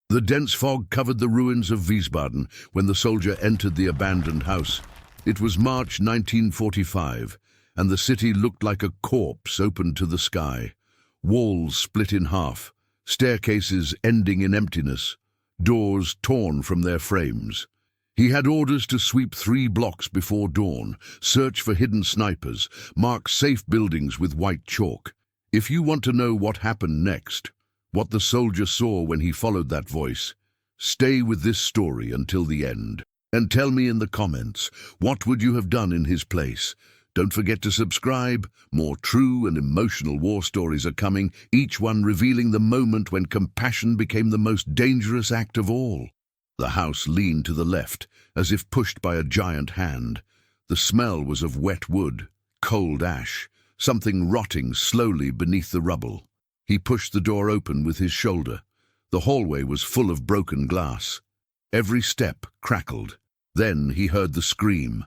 The dense fog covered the ruins of Wiesbaden when the soldier entered the abandoned house. It was March 1945, and the city looked like a corpse opened to the sky. Walls split in half, staircases ending in emptiness, doors torn from their frames. He had orders to sweep 3 blocks before dawn, search for hidden snipers, mark safe buildings with white chalk. If you want to know what happened next, what the soldier saw when he followed that voice, stay with this story until the end. And tell me in the comments, what would you have done in his place? Don't forget to subscribe. More true and emotional war stories are coming, each one revealing the moment when compassion became the most dangerous act of all. The house leaned to the left, as if pushed by a giant hand. The smell was of wet wood, cold ash, something rotting slowly beneath the rubble. He pushed the door open with his shoulder. The hallway was full of broken glass. Every step crackled. Then he heard the scream.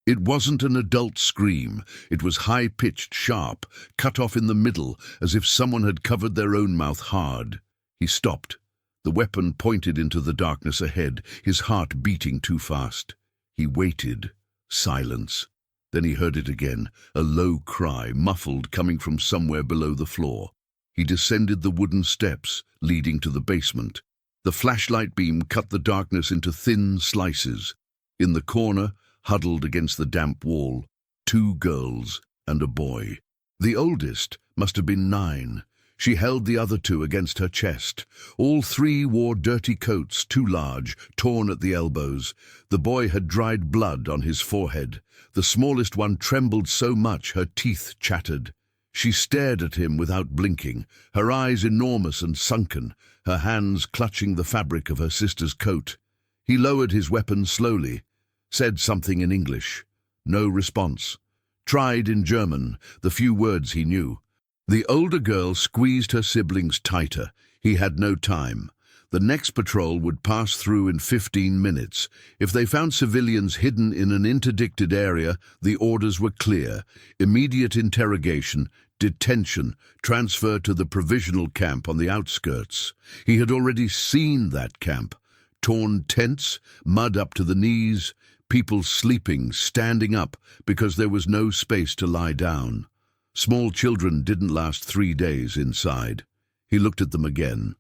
It wasn't an adult scream. It was high-pitched, sharp, cut off in the middle, as if someone had covered their own mouth hard. He stopped. The weapon pointed into the darkness ahead, his heart beating too fast. He waited. Silence. Then he heard it again, a low cry, muffled, coming from somewhere below the floor. He descended the wooden steps, leading to the basement. The flashlight beam cut the darkness into thin slices. In the corner, huddled against the damp wall, 2 girls and a boy. The oldest must have been 9. She held the other 2 against her chest. All 3 wore dirty coats, too large, torn at the elbows. The boy had dried blood on his forehead. The smallest one trembled so much her teeth chattered. She stared at him without blinking, her eyes enormous and sunken, her hands clutching the fabric of her sister's coat. He lowered his weapon slowly, said something in English. No response. Tried in German, the few words he knew. The older girl squeezed her siblings tighter. He had no time. The next patrol would pass through in 15 minutes. If they found civilians hidden in an interdicted area, the orders were clear. Immediate interrogation, detention, transfer to the provisional camp on the outskirts. He had already seen that camp. Torn tents, mud up to the knees, people sleeping, standing up, because there was no space to lie down. Small children didn't last 3 days inside. He looked at them again.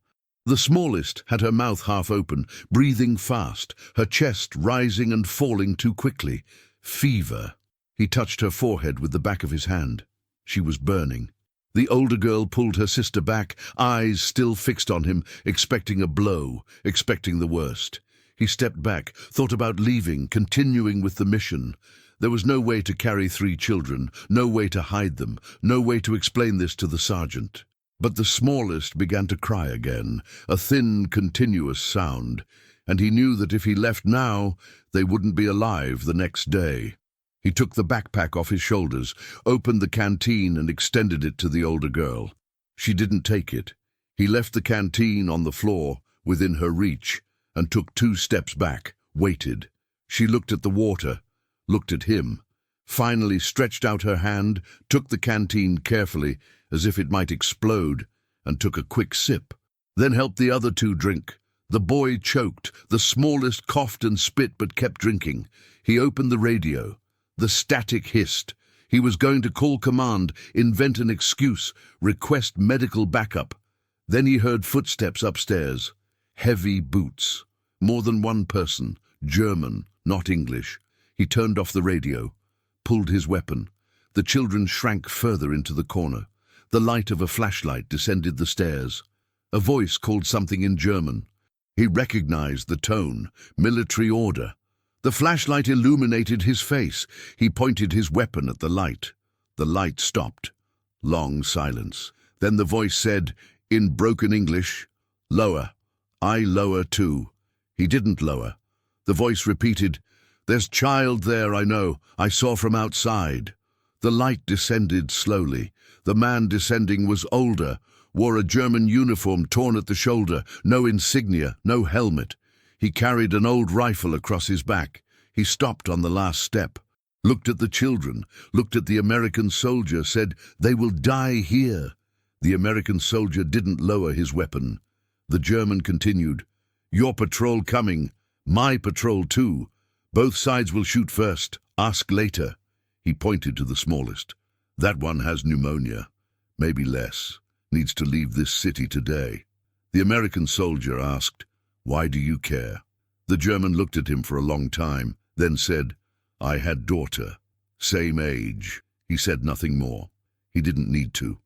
The smallest had her mouth half open, breathing fast, her chest rising and falling too quickly. Fever. He touched her forehead with the back of his hand. She was burning. The older girl pulled her sister back, eyes still fixed on him, expecting a blow, expecting the worst. He stepped back, thought about leaving, continuing with the mission. There was no way to carry 3 children, no way to hide them, no way to explain this to the sergeant. But the smallest began to cry again, a thin, continuous sound, and he knew that if he left now, they wouldn't be alive the next day. He took the backpack off his shoulders, opened the canteen and extended it to the older girl. She didn't take it. He left the canteen on the floor, within her reach, and took 2 steps back, waited. She looked at the water, looked at him, finally stretched out her hand, took the canteen carefully, as if it might explode, and took a quick sip, then helped the other 2 drink. The boy choked, the smallest coughed and spit but kept drinking. He opened the radio. The static hissed. He was going to call command, invent an excuse, request medical backup. Then he heard footsteps upstairs. Heavy boots. More than one person, German, not English. He turned off the radio, pulled his weapon. The children shrank further into the corner. The light of a flashlight descended the stairs. A voice called something in German. He recognized the tone, military order. The flashlight illuminated his face. He pointed his weapon at the light. The light stopped. Long silence. Then the voice said, in broken English, "Lower. I lower too." He didn't lower. The voice repeated, "There's child there, I know. I saw from outside." The light descended slowly. The man descending was older, wore a German uniform torn at the shoulder, no insignia, no helmet. He carried an old rifle across his back. He stopped on the last step, looked at the children, looked at the American soldier, said, "They will die here." The American soldier didn't lower his weapon. The German continued, Your patrol coming. My patrol too. Both sides will shoot first. Ask later. He pointed to the smallest. That one has pneumonia. Maybe less. Needs to leave this city today. The American soldier asked, "Why do you care?" The German looked at him for a long time, then said, "I had daughter. Same age." He said nothing more. He didn't need to.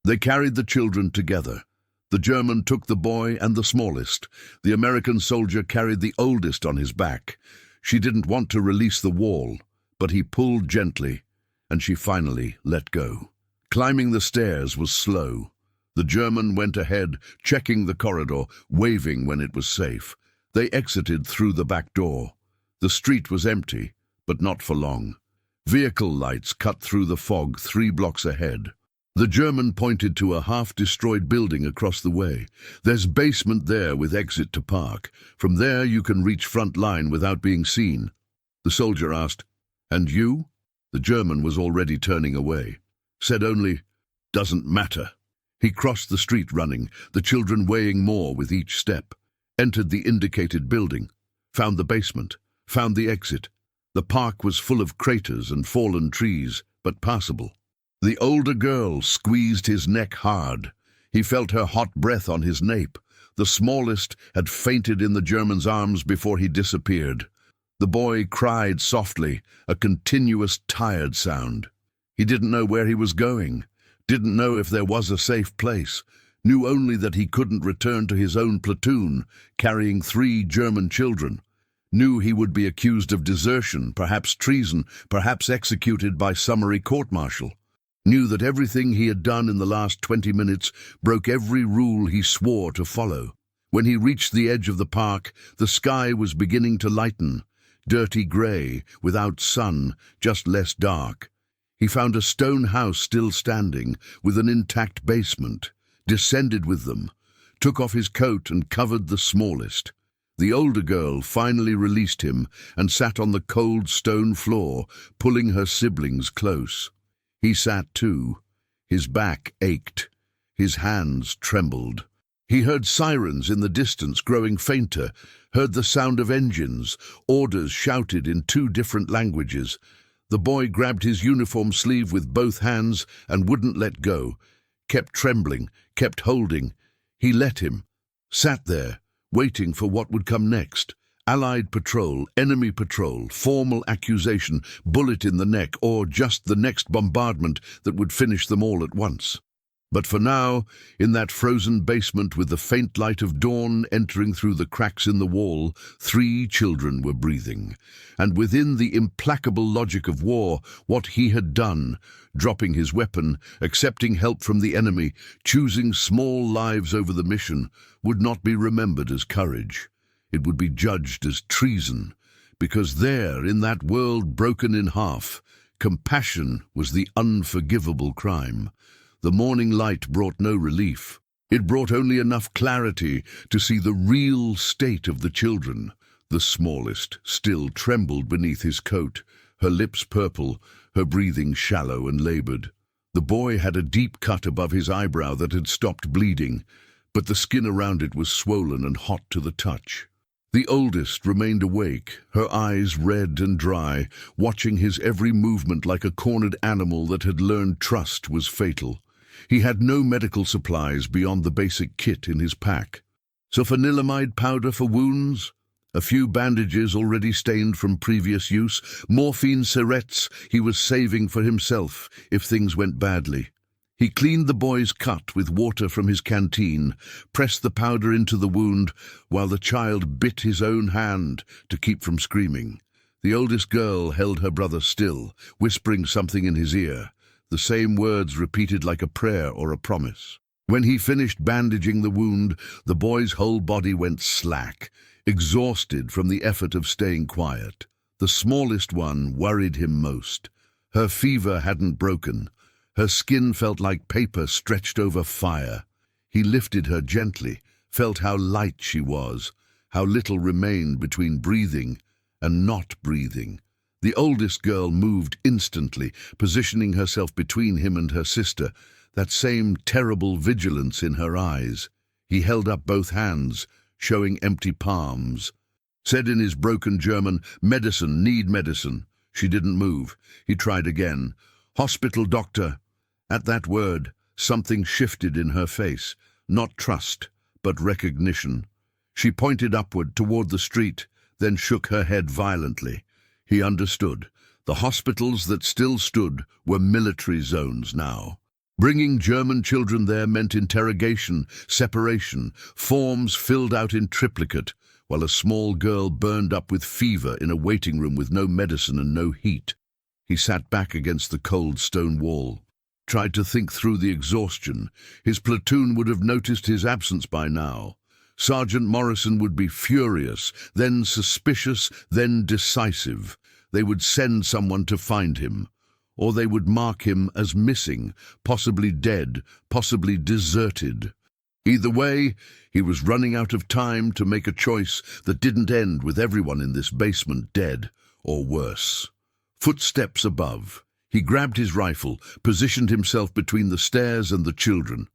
They carried the children together. The German took the boy and the smallest. The American soldier carried the oldest on his back. She didn't want to release the wall, but he pulled gently, and she finally let go. Climbing the stairs was slow. The German went ahead, checking the corridor, waving when it was safe. They exited through the back door. The street was empty, but not for long. Vehicle lights cut through the fog 3 blocks ahead. The German pointed to a half-destroyed building across the way. "There's basement there with exit to park. From there you can reach front line without being seen." The soldier asked, "And you?" The German was already turning away. Said only, "Doesn't matter." He crossed the street running, the children weighing more with each step. Entered the indicated building. Found the basement. Found the exit. The park was full of craters and fallen trees, but passable. The older girl squeezed his neck hard. He felt her hot breath on his nape. The smallest had fainted in the German's arms before he disappeared. The boy cried softly, a continuous tired sound. He didn't know where he was going, didn't know if there was a safe place, knew only that he couldn't return to his own platoon, carrying 3 German children. Knew he would be accused of desertion, perhaps treason, perhaps executed by summary court-martial. Knew that everything he had done in the last 20 minutes broke every rule he swore to follow. When he reached the edge of the park, the sky was beginning to lighten, dirty grey, without sun, just less dark. He found a stone house still standing, with an intact basement, descended with them, took off his coat and covered the smallest. The older girl finally released him and sat on the cold stone floor, pulling her siblings close. He sat too. His back ached. His hands trembled. He heard sirens in the distance growing fainter, heard the sound of engines, orders shouted in 2 different languages. The boy grabbed his uniform sleeve with both hands and wouldn't let go. Kept trembling, kept holding. He let him. Sat there, waiting for what would come next. Allied patrol, enemy patrol, formal accusation, bullet in the neck, or just the next bombardment that would finish them all at once. But for now, in that frozen basement with the faint light of dawn entering through the cracks in the wall, 3 children were breathing. And within the implacable logic of war, what he had done, dropping his weapon, accepting help from the enemy, choosing small lives over the mission, would not be remembered as courage. It would be judged as treason, because there, in that world broken in half, compassion was the unforgivable crime. The morning light brought no relief. It brought only enough clarity to see the real state of the children. The smallest still trembled beneath his coat, her lips purple, her breathing shallow and labored. The boy had a deep cut above his eyebrow that had stopped bleeding, but the skin around it was swollen and hot to the touch. The oldest remained awake, her eyes red and dry, watching his every movement like a cornered animal that had learned trust was fatal. He had no medical supplies beyond the basic kit in his pack. Sulfanilamide powder for wounds, a few bandages already stained from previous use, morphine syrettes he was saving for himself if things went badly. He cleaned the boy's cut with water from his canteen, pressed the powder into the wound, while the child bit his own hand to keep from screaming. The oldest girl held her brother still, whispering something in his ear, the same words repeated like a prayer or a promise. When he finished bandaging the wound, the boy's whole body went slack, exhausted from the effort of staying quiet. The smallest one worried him most. Her fever hadn't broken. Her skin felt like paper stretched over fire. He lifted her gently, felt how light she was, how little remained between breathing and not breathing. The oldest girl moved instantly, positioning herself between him and her sister, that same terrible vigilance in her eyes. He held up both hands, showing empty palms. Said in his broken German, "Medicine, need medicine." She didn't move. He tried again. "Hospital doctor." At that word, something shifted in her face. Not trust, but recognition. She pointed upward toward the street, then shook her head violently. He understood. The hospitals that still stood were military zones now. Bringing German children there meant interrogation, separation, forms filled out in triplicate, while a small girl burned up with fever in a waiting room with no medicine and no heat. He sat back against the cold stone wall, tried to think through the exhaustion. His platoon would have noticed his absence by now. Sergeant Morrison would be furious, then suspicious, then decisive. They would send someone to find him, or they would mark him as missing, possibly dead, possibly deserted. Either way, he was running out of time to make a choice that didn't end with everyone in this basement dead, or worse. Footsteps above. He grabbed his rifle, positioned himself between the stairs and the children.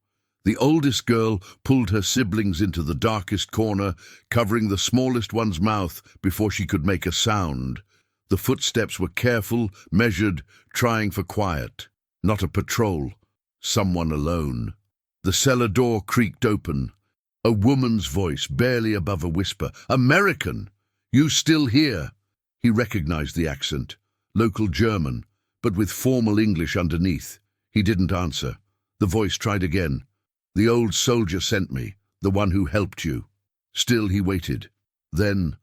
The oldest girl pulled her siblings into the darkest corner, covering the smallest one's mouth before she could make a sound. The footsteps were careful, measured, trying for quiet. Not a patrol. Someone alone. The cellar door creaked open. A woman's voice, barely above a whisper. "American! You still here?" He recognized the accent. Local German, but with formal English underneath. He didn't answer. The voice tried again. "The old soldier sent me, the one who helped you." Still he waited. Then,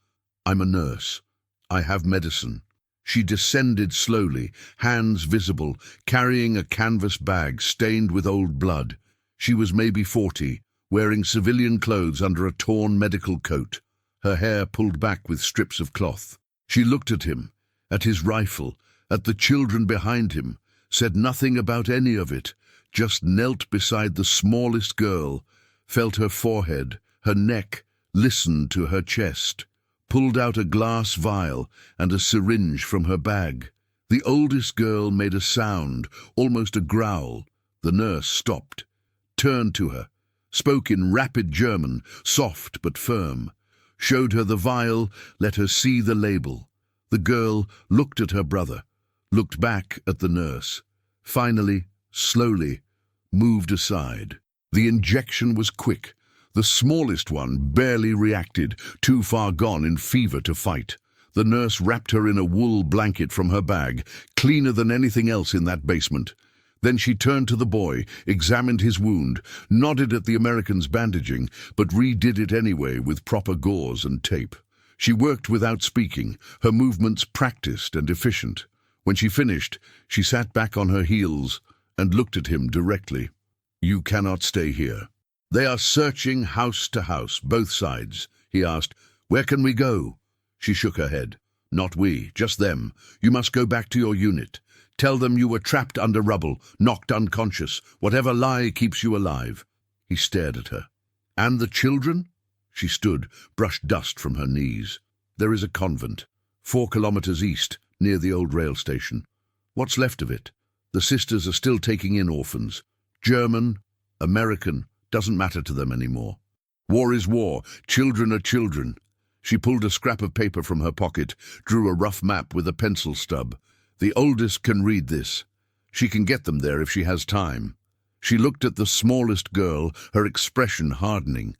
"I'm a nurse. I have medicine." She descended slowly, hands visible, carrying a canvas bag stained with old blood. She was maybe 40, wearing civilian clothes under a torn medical coat, her hair pulled back with strips of cloth. She looked at him, at his rifle, at the children behind him, said nothing about any of it, just knelt beside the smallest girl, felt her forehead, her neck, listened to her chest, pulled out a glass vial and a syringe from her bag. The oldest girl made a sound, almost a growl. The nurse stopped, turned to her, spoke in rapid German, soft but firm, showed her the vial, let her see the label. The girl looked at her brother, looked back at the nurse, finally, slowly, moved aside. The injection was quick. The smallest one barely reacted, too far gone in fever to fight. The nurse wrapped her in a wool blanket from her bag, cleaner than anything else in that basement. Then she turned to the boy, examined his wound, nodded at the American's bandaging, but redid it anyway with proper gauze and tape. She worked without speaking, her movements practiced and efficient. When she finished, she sat back on her heels and looked at him directly. "You cannot stay here." "They are searching house to house, both sides." He asked, "Where can we go?" She shook her head. "Not we, just them. You must go back to your unit. Tell them you were trapped under rubble, knocked unconscious. Whatever lie keeps you alive." He stared at her. "And the children?" She stood, brushed dust from her knees. "There is a convent, 4 kilometers east, near the old rail station. What's left of it? The sisters are still taking in orphans. German, American, doesn't matter to them anymore. War is war, children are children." She pulled a scrap of paper from her pocket, drew a rough map with a pencil stub. "The oldest can read this. She can get them there if she has time." She looked at the smallest girl, her expression hardening.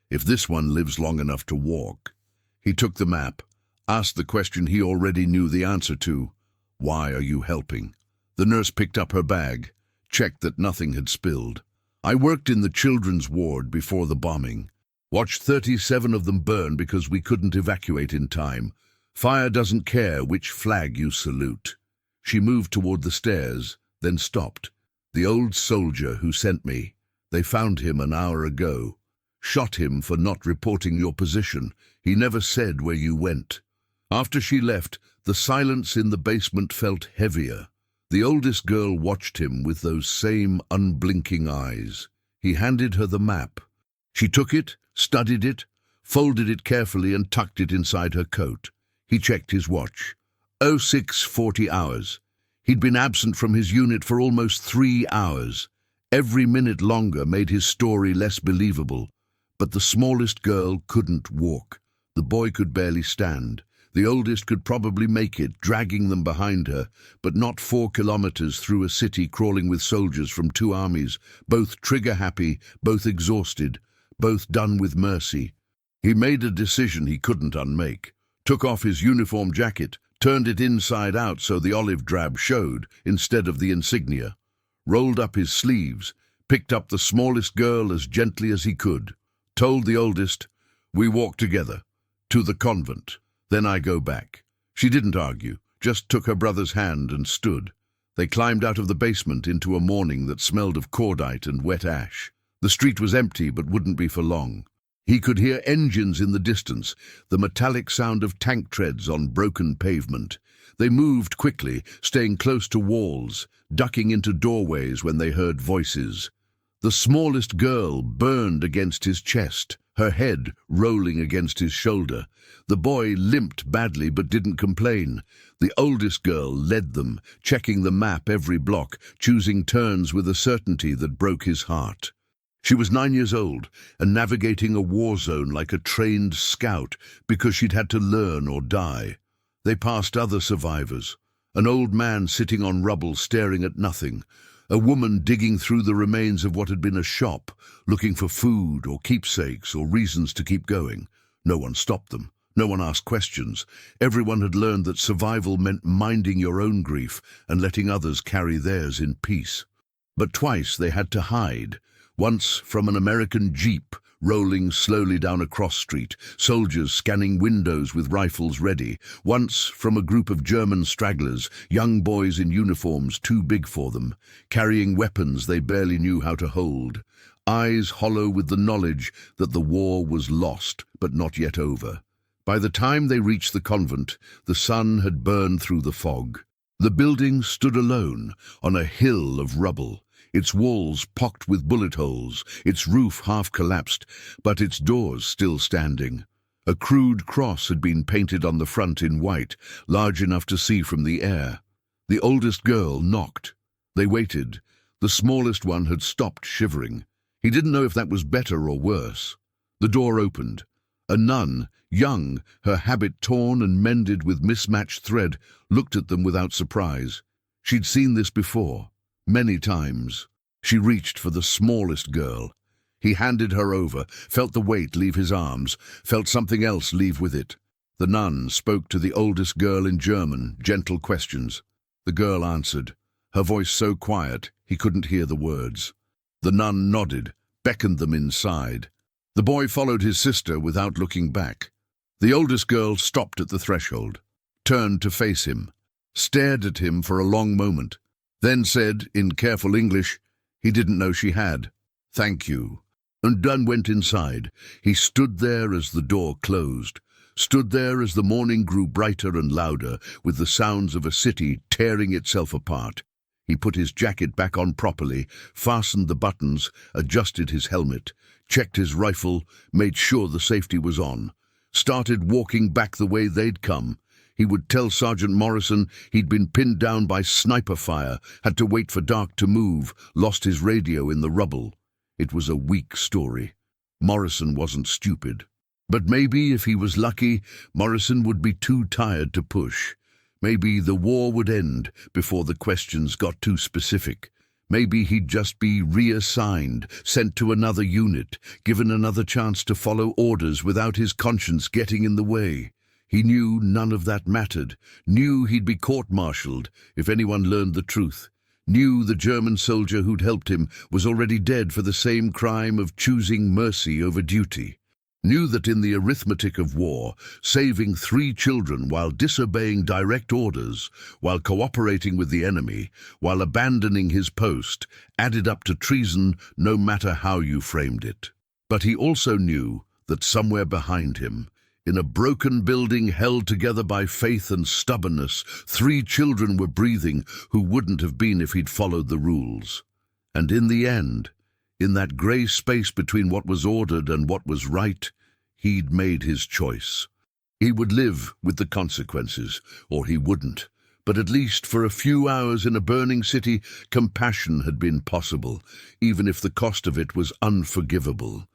"If this one lives long enough to walk." He took the map, asked the question he already knew the answer to. "Why are you helping?" The nurse picked up her bag, checked that nothing had spilled. "I worked in the children's ward before the bombing. Watched 37 of them burn because we couldn't evacuate in time. Fire doesn't care which flag you salute." She moved toward the stairs, then stopped. "The old soldier who sent me. They found him an hour ago. Shot him for not reporting your position. He never said where you went." After she left, the silence in the basement felt heavier. The oldest girl watched him with those same unblinking eyes. He handed her the map. She took it, studied it, folded it carefully and tucked it inside her coat. He checked his watch. 06:40 hours. He'd been absent from his unit for almost 3 hours. Every minute longer made his story less believable. But the smallest girl couldn't walk. The boy could barely stand. The oldest could probably make it, dragging them behind her, but not 4 kilometers through a city crawling with soldiers from 2 armies, both trigger-happy, both exhausted, both done with mercy. He made a decision he couldn't unmake, took off his uniform jacket, turned it inside out so the olive drab showed instead of the insignia, rolled up his sleeves, picked up the smallest girl as gently as he could, told the oldest, "We walk together, to the convent. Then I go back." She didn't argue, just took her brother's hand and stood. They climbed out of the basement into a morning that smelled of cordite and wet ash. The street was empty but wouldn't be for long. He could hear engines in the distance, the metallic sound of tank treads on broken pavement. They moved quickly, staying close to walls, ducking into doorways when they heard voices. The smallest girl burned against his chest, her head rolling against his shoulder. The boy limped badly but didn't complain. The oldest girl led them, checking the map every block, choosing turns with a certainty that broke his heart. She was 9 years old and navigating a war zone like a trained scout because she'd had to learn or die. They passed other survivors, an old man sitting on rubble staring at nothing, a woman digging through the remains of what had been a shop, looking for food or keepsakes or reasons to keep going. No one stopped them. No one asked questions. Everyone had learned that survival meant minding your own grief and letting others carry theirs in peace. But twice they had to hide. Once from an American jeep rolling slowly down a cross street, soldiers scanning windows with rifles ready. Once from a group of German stragglers, young boys in uniforms too big for them, carrying weapons they barely knew how to hold. Eyes hollow with the knowledge that the war was lost, but not yet over. By the time they reached the convent, the sun had burned through the fog. The building stood alone on a hill of rubble, its walls pocked with bullet holes, its roof half collapsed, but its doors still standing. A crude cross had been painted on the front in white, large enough to see from the air. The oldest girl knocked. They waited. The smallest one had stopped shivering. He didn't know if that was better or worse. The door opened. A nun, young, her habit torn and mended with mismatched thread, looked at them without surprise. She'd seen this before. Many times. She reached for the smallest girl. He handed her over, felt the weight leave his arms, felt something else leave with it. The nun spoke to the oldest girl in German, gentle questions. The girl answered, her voice so quiet he couldn't hear the words. The nun nodded, beckoned them inside. The boy followed his sister without looking back. The oldest girl stopped at the threshold, turned to face him, stared at him for a long moment, then said, in careful English, he didn't know she had, "Thank you," and then went inside. He stood there as the door closed, stood there as the morning grew brighter and louder, with the sounds of a city tearing itself apart. He put his jacket back on properly, fastened the buttons, adjusted his helmet, checked his rifle, made sure the safety was on, started walking back the way they'd come. He would tell Sergeant Morrison he'd been pinned down by sniper fire, had to wait for dark to move, lost his radio in the rubble. It was a weak story. Morrison wasn't stupid. But maybe, if he was lucky, Morrison would be too tired to push. Maybe the war would end before the questions got too specific. Maybe he'd just be reassigned, sent to another unit, given another chance to follow orders without his conscience getting in the way. He knew none of that mattered, knew he'd be court-martialed if anyone learned the truth, knew the German soldier who'd helped him was already dead for the same crime of choosing mercy over duty. Knew that in the arithmetic of war, saving 3 children while disobeying direct orders, while cooperating with the enemy, while abandoning his post, added up to treason no matter how you framed it. But he also knew that somewhere behind him, in a broken building held together by faith and stubbornness, 3 children were breathing who wouldn't have been if he'd followed the rules. And in the end, in that grey space between what was ordered and what was right, he'd made his choice. He would live with the consequences, or he wouldn't. But at least for a few hours in a burning city, compassion had been possible, even if the cost of it was unforgivable.